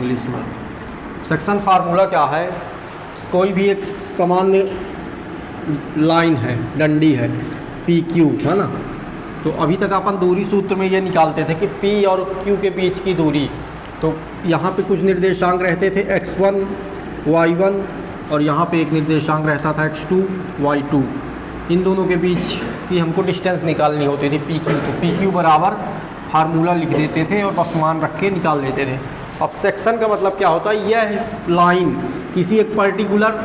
English में। Section formula क्या है? कोई भी एक सामान्य लाइन है, डंडी है, पी क्यू, है ना। तो अभी तक अपन दूरी सूत्र में ये निकालते थे कि पी और क्यू के बीच की दूरी। तो यहाँ पे कुछ निर्देशांक रहते थे x1, y1 और यहाँ पे एक निर्देशांक रहता था x2, y2। इन दोनों के बीच की हमको डिस्टेंस निकालनी होती थी पी क्यू। तो पी क्यू बराबर फार्मूला लिख देते थे और बस मान रख के निकाल लेते थे। अब सेक्शन का मतलब क्या होता है? यह लाइन किसी एक पर्टिकुलर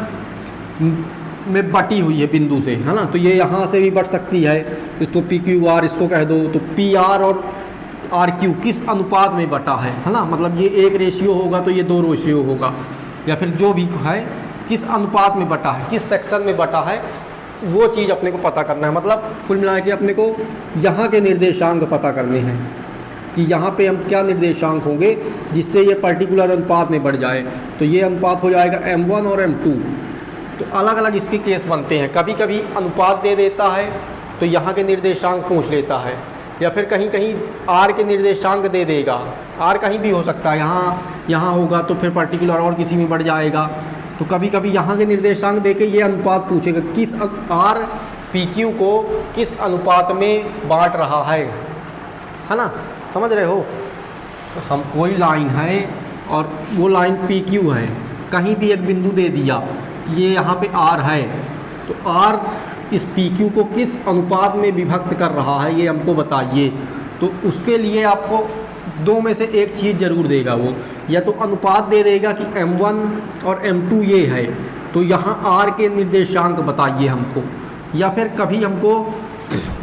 में बटी हुई है बिंदु से, है ना। तो ये यहाँ से भी बट सकती है, तो पी क्यू आर इसको कह दो। तो पी आर और आर क्यू किस अनुपात में बटा है ना। मतलब ये एक रेशियो होगा तो ये दो रेशियो होगा, या फिर जो भी है किस अनुपात में बटा है, किस सेक्शन में बटा है, वो चीज़ अपने को पता करना है। मतलब कुल मिला के अपने को यहाँ के निर्देशांक पता करने हैं कि यहाँ पे हम क्या निर्देशांक होंगे जिससे ये पर्टिकुलर अनुपात में बढ़ जाए। तो ये अनुपात हो जाएगा m1 और m2। तो अलग अलग इसके केस बनते हैं। कभी कभी अनुपात दे देता है तो यहाँ के निर्देशांक पूछ लेता है, या फिर कहीं कहीं r के निर्देशांक दे देगा। r कहीं भी हो सकता है, यहाँ होगा तो फिर पर्टिकुलर और किसी में बढ़ जाएगा। तो कभी कभी यहाँ के निर्देशांक दे के ये अनुपात पूछेगा किस r पी क्यू को किस अनुपात में बांट रहा है ना। समझ रहे हो? हम कोई लाइन है और वो लाइन पी क्यू है, कहीं भी एक बिंदु दे दिया ये यहाँ पे r है, तो r इस पी क्यू को किस अनुपात में विभक्त कर रहा है ये हमको बताइए। तो उसके लिए आपको दो में से एक चीज़ ज़रूर देगा वो, या तो अनुपात दे देगा कि m1 और m2 ये है, तो यहाँ r के निर्देशांक बताइए हमको, या फिर कभी हमको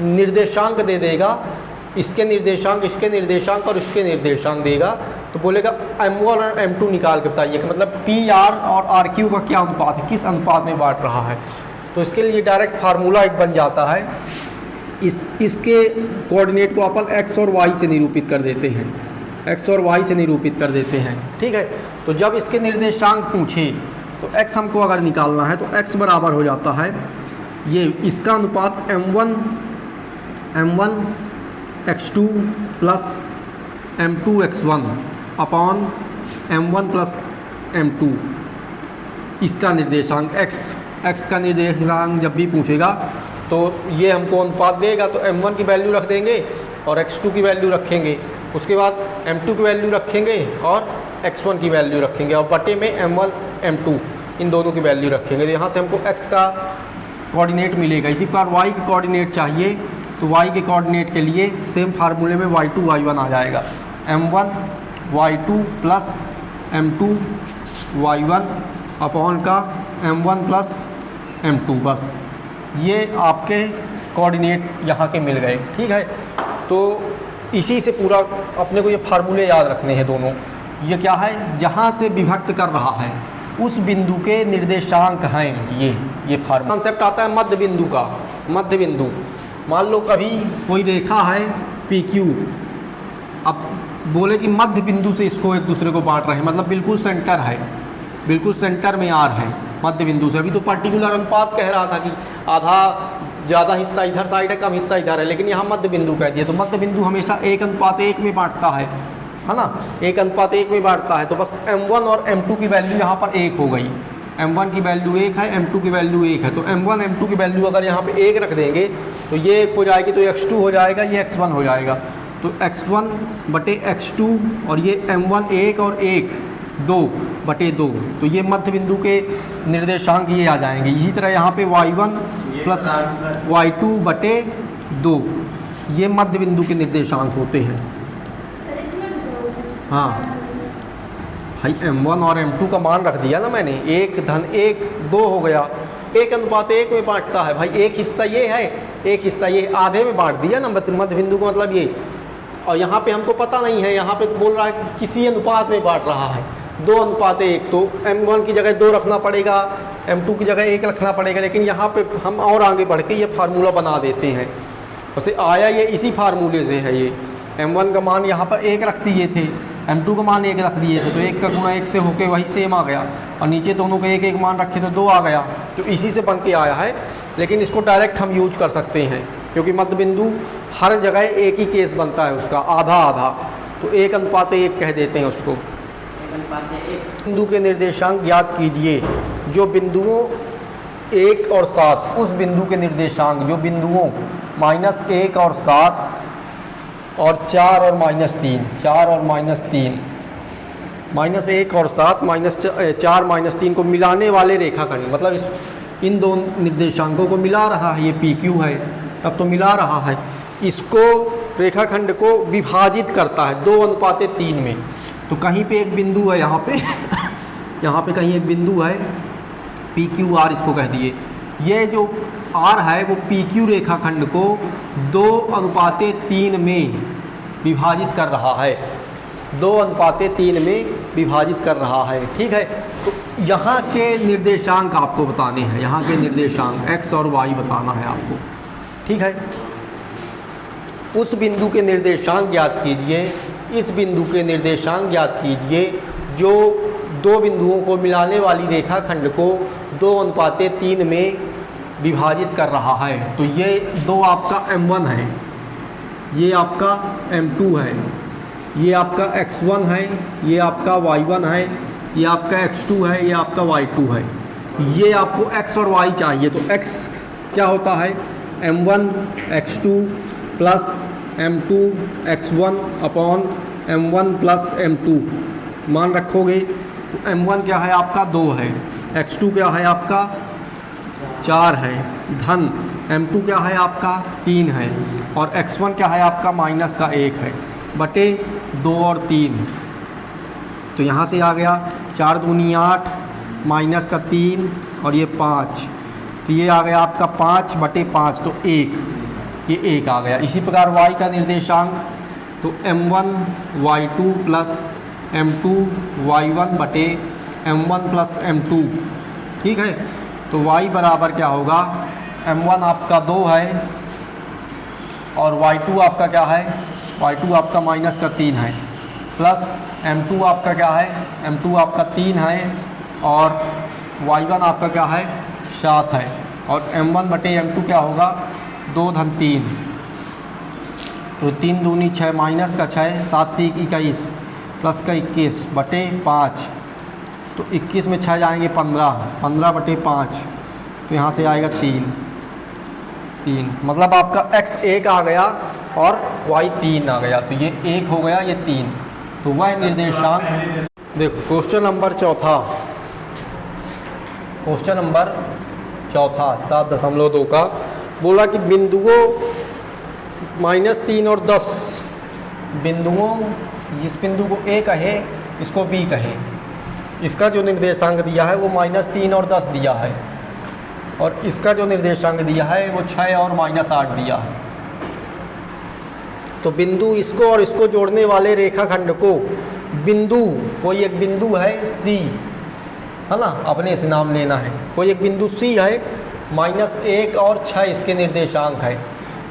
निर्देशांक दे देगा, इसके निर्देशांक, इसके निर्देशांक और इसके निर्देशांक देगा। तो बोलेगा m1 और m2 निकाल के बताइए कि मतलब पी आर और आर क्यू का क्या अनुपात है, किस अनुपात में बांट रहा है। तो इसके लिए डायरेक्ट फार्मूला एक बन जाता है। इसके कोऑर्डिनेट को अपन x और y से निरूपित कर देते हैं, x और y से निरूपित कर देते हैं, ठीक है। तो जब इसके निर्देशांक पूछे तो x हमको अगर निकालना है तो x बराबर हो जाता है ये इसका अनुपात m1 x2 plus m2 x1 upon m1 plus m2। इसका निर्देशांक x का निर्देशांक जब भी पूछेगा तो ये हमको अनुपात देगा, तो m1 की वैल्यू रख देंगे और x2 की वैल्यू रखेंगे, उसके बाद m2 की वैल्यू रखेंगे और x1 की वैल्यू रखेंगे, और बटे में m1 m2 इन दोनों की वैल्यू रखेंगे। तो यहाँ से हमको x का कोऑर्डिनेट मिलेगा। इसी प्रकार y के कोऑर्डिनेट चाहिए तो y के कोऑर्डिनेट के लिए सेम फार्मूले में y2 y1 आ जाएगा। m1 y2 plus m2 y1 upon का m1 प्लस m2। बस ये आपके कोऑर्डिनेट यहाँ के मिल गए, ठीक है। तो इसी से पूरा अपने को ये फार्मूले याद रखने हैं दोनों। ये क्या है? जहाँ से विभक्त कर रहा है उस बिंदु के निर्देशांक हैं ये फार्मूला। कॉन्सेप्ट आता है मध्य बिंदु का। मध्य बिंदु, मान लो कभी कोई रेखा है पी क्यू, अब बोले कि मध्य बिंदु से इसको एक दूसरे को बांट रहे हैं, मतलब बिल्कुल सेंटर है, बिल्कुल सेंटर में आर है मध्य बिंदु से। अभी तो पर्टिकुलर अनुपात कह रहा था कि आधा ज़्यादा हिस्सा इधर साइड है, कम हिस्सा इधर है, लेकिन यहाँ मध्य बिंदु कह दिया। तो मध्य बिंदु हमेशा 1:1 में बांटता है ना, 1:1 में बांटता है। तो बस m1 और m2 की वैल्यू यहाँ पर 1 हो गई। m1 की वैल्यू 1 है, m2 की वैल्यू 1 है। तो m1 m2 की वैल्यू अगर यहाँ पे 1 रख देंगे तो ये 1 हो जाएगी, तो x2 हो जाएगा, ये x1 हो जाएगा। तो x1 बटे x2 और ये m1 1 और 1 2 बटे 2। तो ये मध्य बिंदु के निर्देशांक ये आ जाएंगे। इसी तरह यहाँ पे y1 प्लस y2 बटे 2 ये मध्य बिंदु के निर्देशांक होते हैं। हाँ भाई m1 और m2 का मान रख दिया ना मैंने, 1:1 2 हो गया। 1:1 में बांटता है भाई, एक हिस्सा ये है, एक हिस्सा ये, आधे में बांट दिया ना मध्य बिंदु का मतलब ये। और यहाँ पे हमको पता नहीं है, यहाँ पे तो बोल रहा है कि किसी अनुपात में बांट रहा है, 2:1। तो m1 की जगह 2 रखना पड़ेगा, m2 की जगह 1 रखना पड़ेगा, लेकिन यहाँ पे हम और आगे बढ़ के ये फार्मूला बना देते हैं। वैसे आया ये इसी फार्मूले से है। ये m1 का मान यहाँ पर 1 रख दिए थे, m2 का मान 1 रख दिए थे, तो 1 का गुणा 1 से होके वही सेम आ गया, और नीचे दोनों का 1 मान रखे तो 2 आ गया। तो इसी से बन के आया है, लेकिन इसको डायरेक्ट हम यूज कर सकते हैं क्योंकि मध्य बिंदु हर जगह एक ही केस बनता है उसका, आधा आधा। तो 1:1 कह देते हैं उसको। बिंदु के निर्देशांक ज्ञात कीजिए। जो बिंदुओं 1 और 7, उस बिंदु के निर्देशांक जो बिंदुओं -1 और 7 और 4 और -3, 4 और -3, -1 और 7 -4 -3 को मिलाने वाले रेखाखंड, मतलब इन दो निर्देशांकों को मिला रहा है, ये PQ है, तब तो मिला रहा है, इसको रेखाखंड को विभाजित करता है 2:3 में। तो कहीं पे एक बिंदु है यहाँ पे यहाँ पे कहीं एक बिंदु है PQR, इसको कह दिए। ये जो R है वो PQ रेखाखंड को 2:3 में विभाजित कर रहा है, 2:3 में विभाजित कर रहा है। ठीक है, तो यहाँ के निर्देशांक आपको बताने हैं, यहाँ के निर्देशांक x और y बताना है आपको। ठीक है, उस बिंदु के निर्देशांक ज्ञात कीजिए, इस बिंदु के निर्देशांक ज्ञात कीजिए जो दो बिंदुओं को मिलाने वाली रेखाखंड को 2:3 में विभाजित कर रहा है। तो ये दो आपका M1 है, ये आपका M2 है, ये आपका X1 है, ये आपका Y1 है, ये आपका X2 है, ये आपका Y2 है। ये आपको X और Y चाहिए, तो X क्या होता है M1 X2 plus M2 X1 upon M1 plus M2 मान रखोगे। M1 क्या है आपका 2 है, X2 क्या है आपका 4 है, धन M2 क्या है आपका 3 है, और X1 क्या है आपका -1 है, बटे 2 और 3। तो यहाँ से आ गया 4 दूनी 8 -3 और ये 5, तो ये आ गया आपका 5 बटे 5, तो 1, ये 1 आ गया। इसी प्रकार y का निर्देशांक तो M1 Y2 plus M2 Y1 बटे M1 प्लस M2। ठीक है, तो y बराबर क्या होगा, M1 आपका 2 है और Y2 आपका क्या है, Y2 आपका -3 है, प्लस M2 आपका क्या है, M2 आपका 3 है और Y1 आपका क्या है 7 है, और M1 बटे M2 क्या होगा 2 धन 3, तो 3 दूनी 6 -6 7 3 21 प्लस का 21 बटे 5, तो 21 में 6 जाएंगे 15, 15 बटे 5, तो यहाँ से आएगा 3, मतलब आपका x 1 आ गया और y 3 आ गया, तो ये 1 हो गया, ये 3, तो वह निर्देशांक। देखो क्वेश्चन नंबर चौथा, क्वेश्चन नंबर चौथा 7.2 का बोला कि बिंदुओं -3 और 10 बिंदुओं, इस बिंदु को A कहे, इसको B कहे, इसका जो निर्देशांक दिया है वो -3 और 10 दिया है, और इसका जो निर्देशांक दिया है वो 6 और -8 दिया है। तो बिंदु इसको और इसको जोड़ने वाले रेखाखंड को बिंदु, कोई एक बिंदु है C, है ना, अपने से नाम लेना है, कोई एक बिंदु C है, -1 और 6 इसके निर्देशांक है,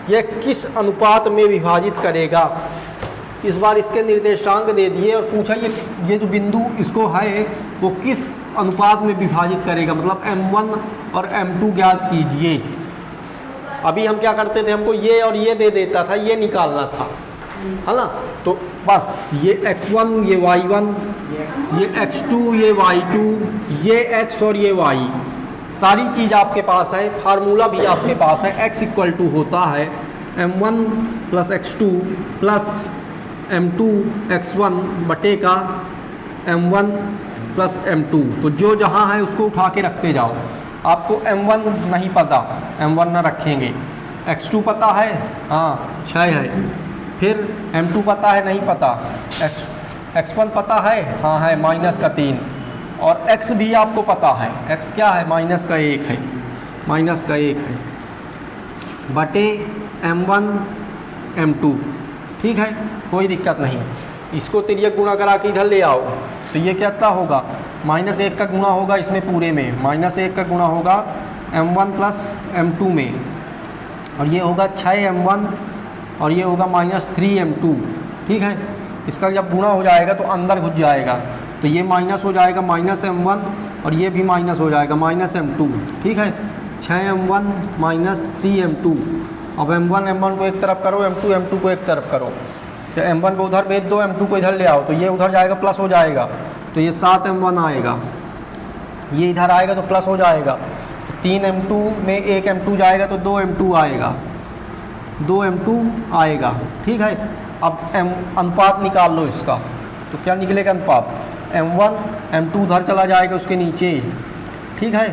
यह किस अनुपात में विभाजित करेगा। इस बार इसके निर्देशांक दे दिए और पूछा ये जो बिंदु इसको है वो किस अनुपात में विभाजित करेगा, मतलब M1 और M2 ज्ञात कीजिए। अभी हम क्या करते थे, हमको ये और ये दे देता था, ये निकालना था, है ना, तो बस ये X1 ये Y1 ये X2 ये Y2 ये X और ये Y, सारी चीज़ आपके पास है, फार्मूला भी आपके पास है। x इक्वल टू होता है M1 plus X2 plus M2 X1 बटे का M1 प्लस M2। तो जो जहाँ है उसको उठा के रखते जाओ। आपको M1 नहीं पता, M1 ना रखेंगे, X2 पता है, हाँ 6 है, फिर M2 पता है, नहीं पता, X1 पता है, हाँ है -3, और x भी आपको पता है, x क्या है -1 है, -1 है बटे M1 M2। ठीक है, कोई दिक्कत नहीं। इसको तिर्यक गुणा करा के इधर ले आओ, तो ये क्या होगा, -1 का गुणा होगा इसमें पूरे में, -1 का गुणा होगा M1 प्लस M2 में, और ये होगा 6M1 और ये होगा -3M2। ठीक है, इसका जब गुणा हो जाएगा तो अंदर घुस जाएगा, तो ये माइनस हो जाएगा -M1 और ये भी माइनस हो जाएगा -M2। ठीक है, 6M1 -3M2। अब M1 को एक तरफ करो, M2 को एक तरफ करो, तो M1 को उधर भेज दो, M2 को इधर ले आओ, तो ये उधर जाएगा प्लस हो जाएगा, तो ये 7m1 आएगा, ये इधर आएगा तो प्लस हो जाएगा, तो 3m2 में 1m2 जाएगा तो 2m2 आएगा, 2m2 आएगा। ठीक है, अब अनुपात निकाल लो इसका, तो क्या निकलेगा अनुपात, m1 m2 उधर चला जाएगा उसके नीचे। ठीक है,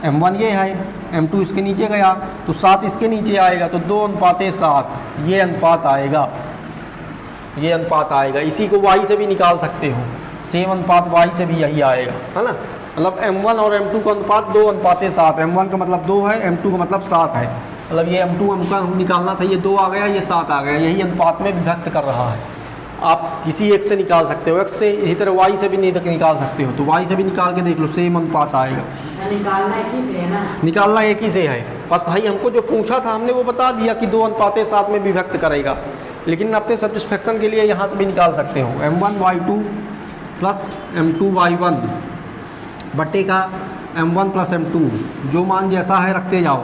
m1 ये है, m2 इसके नीचे गया तो 7 इसके नीचे आएगा, तो 2:7 ये अनुपात आएगा, ये अनुपात आएगा। इसी को y से भी निकाल सकते हो, सेम अनुपात y से भी यही आएगा, है ना। मतलब m1 और m2 का अनुपात 2:7, m1 का मतलब 2 है, m2 का मतलब 7 है। मतलब ये m2 का निकालना था, ये 2 आ गया, ये 7 आ गया, यही अनुपात में विभक्त कर रहा है। आप किसी एक से निकाल सकते हो, x से, इसी तरह y से भी निकाल सकते हो, तो y से भी निकाल के देख लो, सेम अनुपात आएगा। निकालना एक ही से है ना, निकालना एक ही से है, बस भाई हमको जो पूछा था हमने वो बता दिया कि 2:7 में विभक्त करेगा, लेकिन अपने सब्सट्रैक्शन के लिए यहाँ से भी निकाल सकते हो। m1y2 प्लस m2y1 बटे का m1 प्लस m2, जो मान जैसा है रखते जाओ।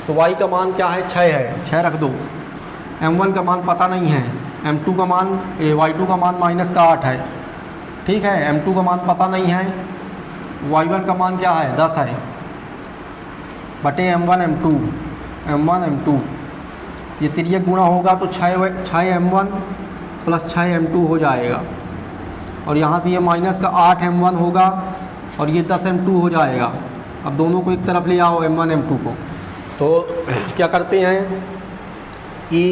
तो y का मान क्या है, 6 है, 6 रख दो। m1 का मान पता नहीं है, m2 का मान y2 का मान -8 है। ठीक है, m2 का मान पता नहीं है, y1 का मान क्या है, 10 है, बटे m1 m2 ये तिर्यक गुणा होगा तो 6m1 प्लस 6m2 हो जाएगा, और यहाँ से ये माइनस का 8m1 होगा और ये 10m2 हो जाएगा। अब दोनों को एक तरफ ले आओ, m1 m2 को, तो क्या करते हैं कि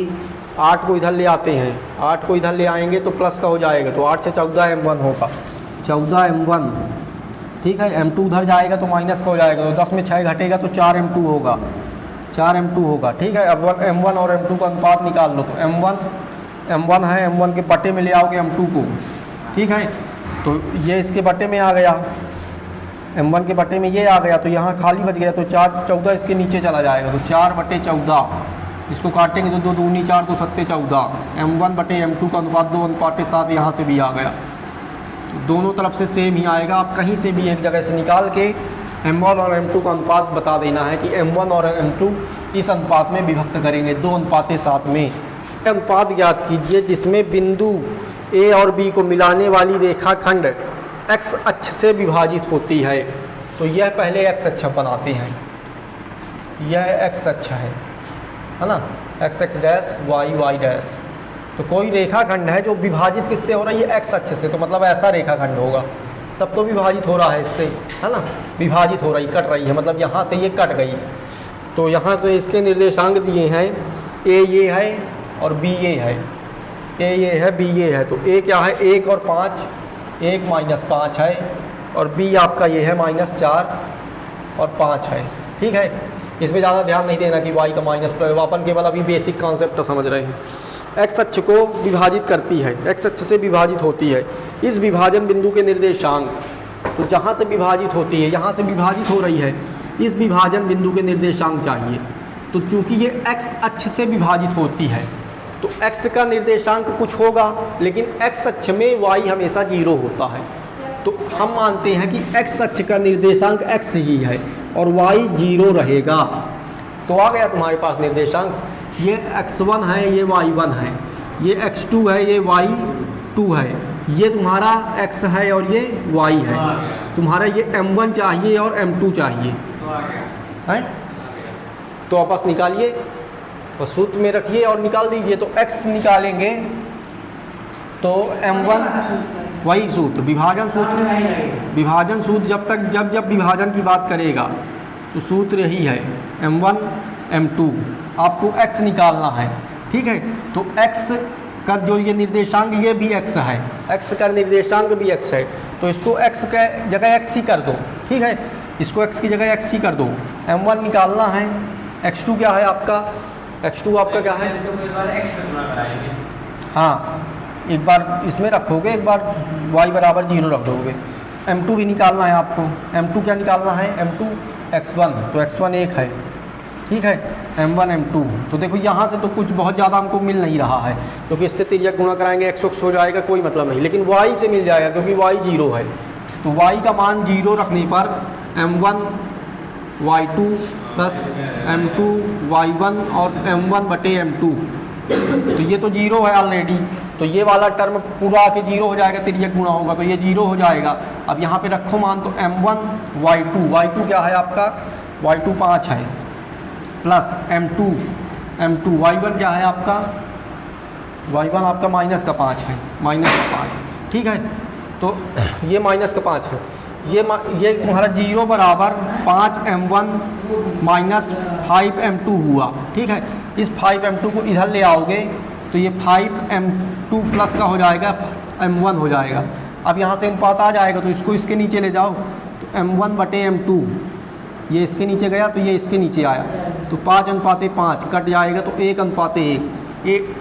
8 को इधर ले आते हैं, 8 को इधर ले आएंगे तो प्लस का हो जाएगा, तो 8 से 14m1 होगा, 14m1। ठीक है, m2 उधर जाएगा तो माइनस का हो जाएगा, तो 10 में 6 घटेगा तो 4m2 होगा, 4m2 होगा। ठीक है, अब m1 और m2 का अनुपात निकाल लो, तो m1 है, m1 के बटे में ले आओगे m2 को। ठीक है, तो ये इसके बटे में आ गया, m1 के बटे में ये आ गया, तो यहाँ खाली बच गया, तो 4 इसके नीचे चला जाएगा, तो 4/14 इसको काटेंगे तो 2 दूनी 4 तो 7 14, m1 बटे m2 का अनुपात 2:7 यहाँ से भी आ गया, तो दोनों तरफ से सेम ही आएगा। आप कहीं से भी एक जगह से निकाल के m1 और m2 का अनुपात बता देना है कि m1 और m2 इस अनुपात में विभक्त करेंगे 2:7 में। अनुपात ज्ञात कीजिए जिसमें बिंदु A और B को मिलाने वाली रेखाखंड x अक्ष से विभाजित होती है। तो यह पहले x अक्ष बनाते हैं, यह x अक्ष है ना, x डैश y डैश। तो कोई रेखाखंड है जो विभाजित किससे हो रहा है, ये x अक्ष से, तो मतलब ऐसा रेखाखंड होगा, तब तो विभाजित हो रहा है इससे, है ना, विभाजित हो रही, कट रही है, मतलब यहाँ से ये कट गई। तो यहाँ से इसके निर्देशांक दिए हैं, a ये है और b ये है, a ये है b ये है। तो a क्या है, 1 और 5, 1 -5 है, और b आपका ये है -4 और 5 है। ठीक है, इसमें ज़्यादा ध्यान नहीं देना कि y का माइनस, अपन केवल अभी बेसिक कॉन्सेप्ट समझ रहे हैं। x अक्ष को विभाजित करती है, x अक्ष से विभाजित होती है। इस विभाजन बिंदु के निर्देशांक, तो जहाँ से विभाजित होती है, यहाँ से विभाजित हो रही है, इस विभाजन बिंदु के निर्देशांक चाहिए। तो चूंकि ये x अक्ष से विभाजित होती है तो x का निर्देशांक कुछ होगा, लेकिन x अक्ष में y हमेशा 0 होता है। तो हम मानते हैं कि x अक्ष का निर्देशांक x ही है और y 0 रहेगा। तो आ गया तुम्हारे पास निर्देशांक, ये x1 है, ये y1 है, ये x2 है, ये y2 है, ये तुम्हारा x है और ये y है। तुम्हारा ये m1 चाहिए और m2 चाहिए, है? तो आपस निकालिए, बस सूत्र में रखिए और निकाल दीजिए। तो x निकालेंगे तो m1, वही सूत्र, विभाजन सूत्र, विभाजन सूत्र जब विभाजन की बात करेगा तो सूत्र यही है, m1 m2। आपको x निकालना है, ठीक है। तो x का जो ये निर्देशांक, ये भी x है, x का निर्देशांक भी x है, तो इसको x के जगह x ही कर दो, ठीक है। इसको x की जगह x ही कर दो। m1 निकालना है, x2 क्या है आपका, x2 आपका क्या है, हाँ, एक बार इसमें रखोगे, एक बार y बराबर 0 रख दोगे। m2 भी निकालना है आपको, m2 क्या निकालना है, m2 x1, तो x1 1 है, ठीक है, m1 m2। तो देखो यहाँ से तो कुछ बहुत ज़्यादा हमको मिल नहीं रहा है, क्योंकि इससे तिर्यक गुणा कराएंगे x हो जाएगा, कोई मतलब नहीं, लेकिन y से मिल जाएगा क्योंकि y 0 है। तो y का मान 0 रखने पर m1 y2 plus m2 y1 और m1 बटे m2, तो ये तो 0 है ऑलरेडी। तो ये वाला टर्म पूरा आके जीरो हो जाएगा, तिर्यक गुणा होगा तो ये जीरो हो जाएगा। अब यहाँ पे रखो मान तो m1 y2 क्या है आपका, y2 5 है, प्लस m2 y1 क्या है आपका, y1 आपका माइनस का 5 है, माइनस का 5, ठीक है। तो ये माइनस का 5 है, ये तुम्हारा 0 बराबर 5m1 माइनस 5m2 हुआ, ठीक है। इस 5m2 को इधर ले आओगे तो ये 5m2 प्लस का हो जाएगा, m1 हो जाएगा। अब यहाँ से अनुपात आ जाएगा तो इसको इसके नीचे ले जाओ, तो m1 बटे m2, ये इसके नीचे गया तो ये इसके नीचे आया, तो 5:5 कट जाएगा तो 1:1,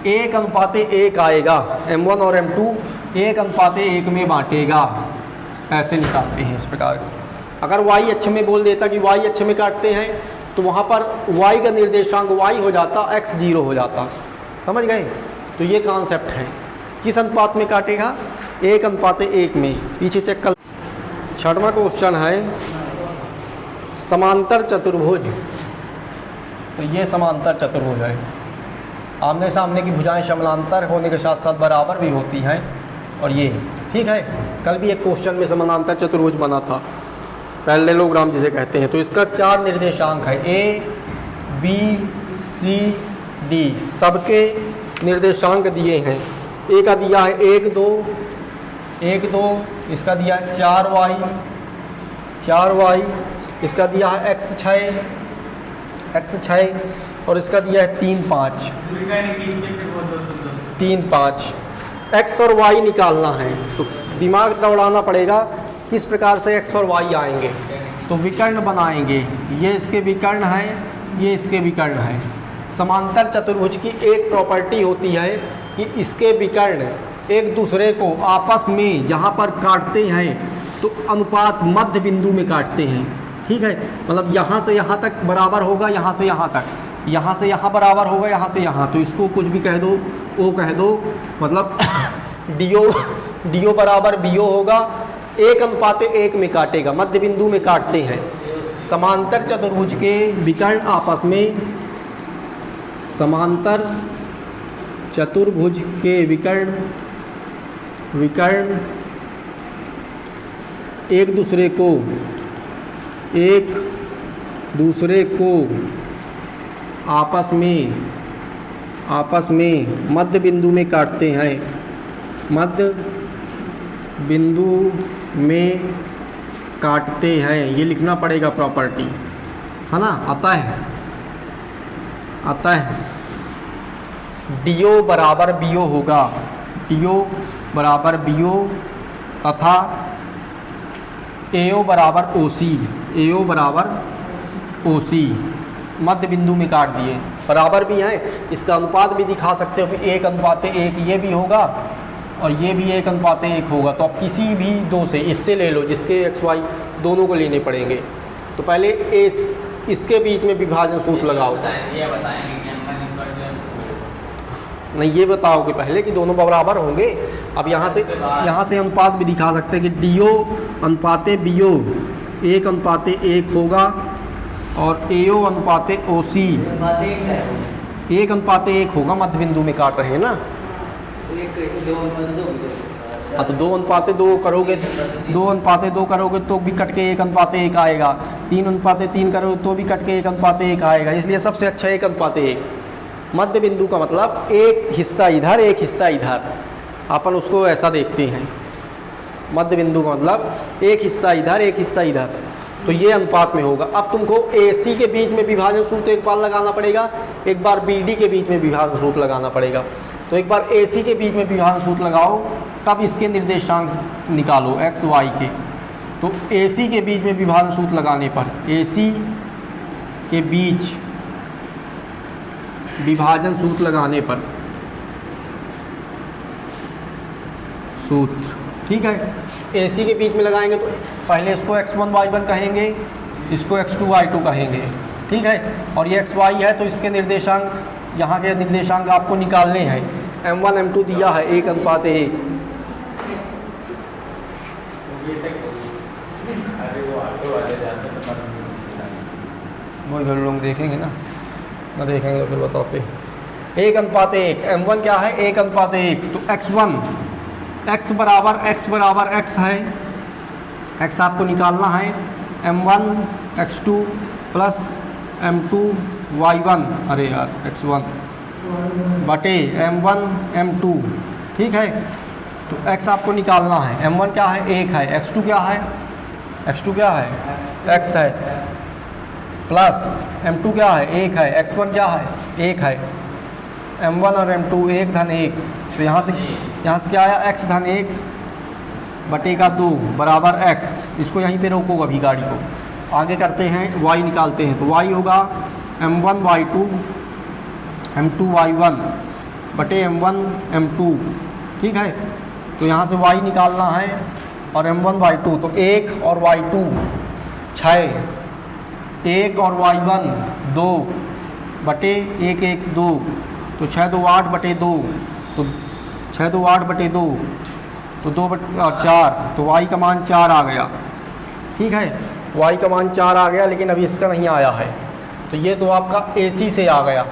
1:1 आएगा। m1 और m2 1:1 में बांटेगा, ऐसे निकालते हैं इस प्रकार। अगर y अक्ष में बोल देता कि y अक्ष में काटते हैं तो वहाँ पर y का निर्देशांक y हो जाता, x 0 हो जाता, समझ गए। तो ये कॉन्सेप्ट है। किस अनुपात में काटेगा, 1:1 में। पीछे चेक कर। 6वां क्वेश्चन है समांतर चतुर्भुज। तो ये समांतर चतुर्भुज है, आमने सामने की भुजाएं समानांतर होने के साथ साथ बराबर भी होती हैं, और ये ठीक है। कल भी एक क्वेश्चन में समानांतर चतुर्भुज बना था, पैरेललोग्राम जिसे कहते हैं। तो इसका 4 निर्देशांक है, A B C D, सबके निर्देशांक दिए हैं। A का दिया है 1 2, इसका दिया है 4y, इसका दिया है x 6, और इसका दिया है 3 5। x और y निकालना है तो दिमाग दौड़ाना पड़ेगा किस प्रकार से x और y आएंगे। तो विकर्ण बनाएंगे, ये इसके विकर्ण हैं, ये इसके विकर्ण हैं। समांतर चतुर्भुज की एक प्रॉपर्टी होती है कि इसके विकर्ण एक दूसरे को आपस में जहाँ पर काटते हैं तो अनुपात मध्य बिंदु में काटते हैं, ठीक है। मतलब यहाँ से यहाँ तक बराबर होगा, यहाँ से यहाँ तक, यहाँ से यहाँ बराबर होगा, यहाँ से यहाँ। तो इसको कुछ भी कह दो, ओ कह दो, मतलब dio बराबर bo होगा, 1:1 में काटेगा, मध्य बिंदु में काटते हैं। समांतर चतुर्भुज के विकर्ण आपस में, समांतर चतुर्भुज के विकर्ण एक दूसरे को आपस में मध्य बिंदु में काटते हैं, मध्य बिंदु में काटते हैं। ये लिखना पड़ेगा प्रॉपर्टी, है ना। अतः dio बराबर bo होगा, dio बराबर bo, तथा ao बराबर oc, मध्य बिंदु में काट दिए, बराबर भी हैं। इसका अनुपात भी दिखा सकते हो कि 1:1 ये भी होगा और ये भी 1:1 होगा। तो आप किसी भी दो से, इससे ले लो, जिसके x y दोनों को लेने पड़ेंगे। तो पहले इसके बीच में विभाजन सूत्र लगाओ। नहीं, ये बताओ कि पहले कि दोनों बराबर होंगे। अब यहाँ से अनुपात भी दिखा सकते हैं कि dio अनुपाते bo 1:1 होगा और ao अनुपाते oc 1:1 होगा, मध्य बिंदु में काट रहे हैं ना। हाँ, तो 2:2 करोगे, 2:2 करोगे तो भी कट के 1:1 आएगा, 3:3 करोगे तो भी कट के 1:1 आएगा। इसलिए सबसे अच्छा 1:1। मध्य बिंदु का मतलब एक हिस्सा इधर, एक हिस्सा इधर, अपन उसको ऐसा देखते हैं। मध्य बिंदु का मतलब एक हिस्सा इधर, एक हिस्सा इधर, तो ये अनुपात में होगा। अब तुमको AC के बीच में विभाजन सूत्र एक बार लगाना पड़ेगा, एक बार BD के बीच में विभाजन सूत्र लगाना पड़ेगा। तो एक बार AC के बीच में विभाजन सूत्र लगाओ, तब इसके निर्देशांक निकालो x y के। तो AC के बीच में विभाजन सूत्र लगाने पर, AC के बीच विभाजन सूत्र लगाने पर, सूत्र, ठीक है। AC के बीच में लगाएंगे तो पहले इसको x1 y1 कहेंगे, इसको x2 y2 कहेंगे, ठीक है। और ये x y है तो इसके निर्देशांक, यहाँ के निर्देशांक आपको निकालने हैं। m1 m2 दिया है 1:1। वो घर लोग देखेंगे ना देखेंगे तो फिर बताते। 1:1, m1 क्या है 1:1, तो x1 x बराबर x है, x आपको निकालना है m1 x2 plus m2 y1, अरे यार x1 बटे m1 m2, ठीक है। तो x आपको निकालना है, m1 क्या है 1 है, x2 क्या है x है, प्लस m2 क्या है 1 है, x1 क्या है 1 है, m1 और m2 1 धन 1, तो यहाँ से क्या आया x धन 1 बटे का 2 बराबर x। इसको यहीं पे रोको अभी गाड़ी को, आगे करते हैं y निकालते हैं। तो y होगा m1 y2 m2 y1 बटे m1 m2, ठीक है। तो यहाँ से y निकालना है और m1 y2, तो 1 और y2 6, 1 और y1 2 बटे 1 1 2, तो 6 2 8 बटे 2, तो 6 2 8 बटे 2, तो 2 बटे 4, तो y का मान 4 आ गया, ठीक है। y का मान 4 आ गया, लेकिन अभी इसका नहीं आया है, तो ये तो आपका AC से आ गया।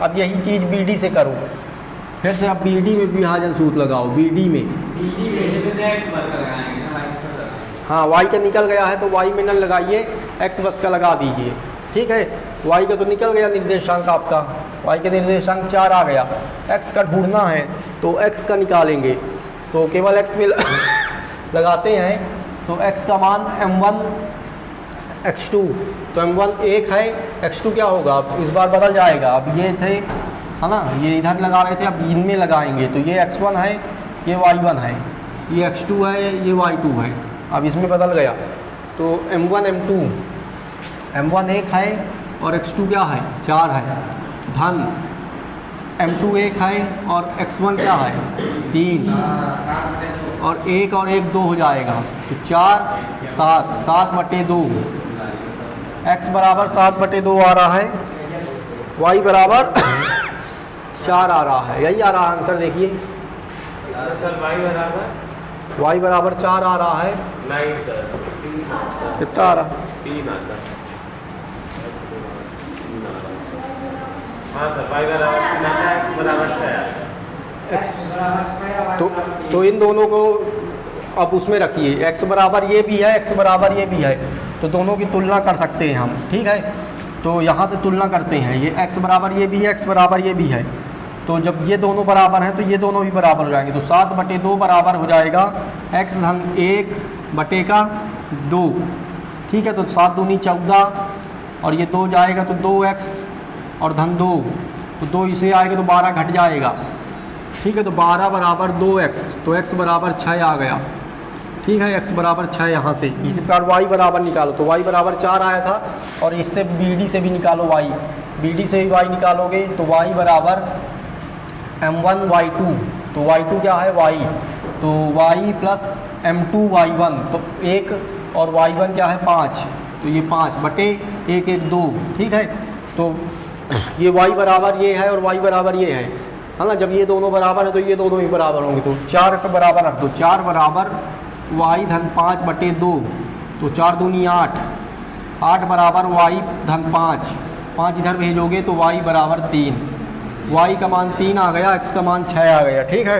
अब यही चीज़ BD से करो, फिर से आप BD में विभाजन सूत्र लगाओ, BD में हाँ y का निकल गया है तो y में न लगाइए, x बस का लगा दीजिए, ठीक है। y का तो निकल गया निर्देशांक आपका, y का निर्देशांक 4 आ गया, x का ढूंढना है तो x का निकालेंगे, तो केवल x में लगाते हैं, तो x का मान m1 x2, तो m1 1 है, x2 क्या होगा, अब इस बार बदल जाएगा, अब ये थे है ना, ये इधर लगा रहे थे, अब इनमें लगाएंगे, तो ये x1 है, ये y1 है, ये x2 है, ये y2 है, अब इसमें बदल गया, तो m1 m1 1 है और x2 क्या है 4 है, धन m2 1 है और x1 क्या है 3, और 1 और 1 2 हो जाएगा, तो 4 7 7 बटे 2, x बराबर 7 बटे 2 आ रहा है, y बराबर 4 आ रहा है, यही आ रहा है आंसर। देखिए y बराबर 4 आ रहा है, नहीं सर, कितना आ रहा, 3 आता, हाँ सर, y बराबर 3 आता, x बराबर 6 तो इन दोनों को अब उसमें रखिए, x बराबर ये भी है, x बराबर ये भी है, तो दोनों की तुलना कर सकते हैं हम, ठीक है। तो यहाँ से तुलना करते हैं, ये x बराबर ये भी है, x बराबर ये भी है, तो जब ये दोनों बराबर हैं तो ये दोनों भी बराबर हो जाएंगे, तो 7 बटे 2 बराबर हो जाएगा x धन 1 बटे का 2, ठीक है। तो 7 दूनी 14 और ये 2 जाएगा तो 2x और धन 2, तो 2 इसे आएगा तो 12 घट जाएगा, ठीक है। तो 12 बराबर 2x, तो x बराबर 6 आ गया, ठीक है, x बराबर 6 यहाँ से। इसी प्रकार y बराबर निकालो, तो y बराबर 4 आया था, और इससे BD से भी निकालो y, BD से भी y निकालोगे तो y बराबर m1 y2, तो y2 क्या है y, तो y प्लस m2 y1, तो 1 और y1 क्या है 5, तो ये 5 बटे 1 1 2, ठीक है। तो ये y बराबर ये है और y बराबर ये है ना, जब ये दोनों बराबर है तो ये दोनों ही बराबर होंगे, तो 4 के बराबर रख दो, 4 बराबर y धन 5 बटे 2, तो 4 दूनी 8, 8 बराबर y धन 5, 5 इधर भेजोगे तो y बराबर 3, y का मान 3 आ गया, x का मान 6 आ गया, ठीक है।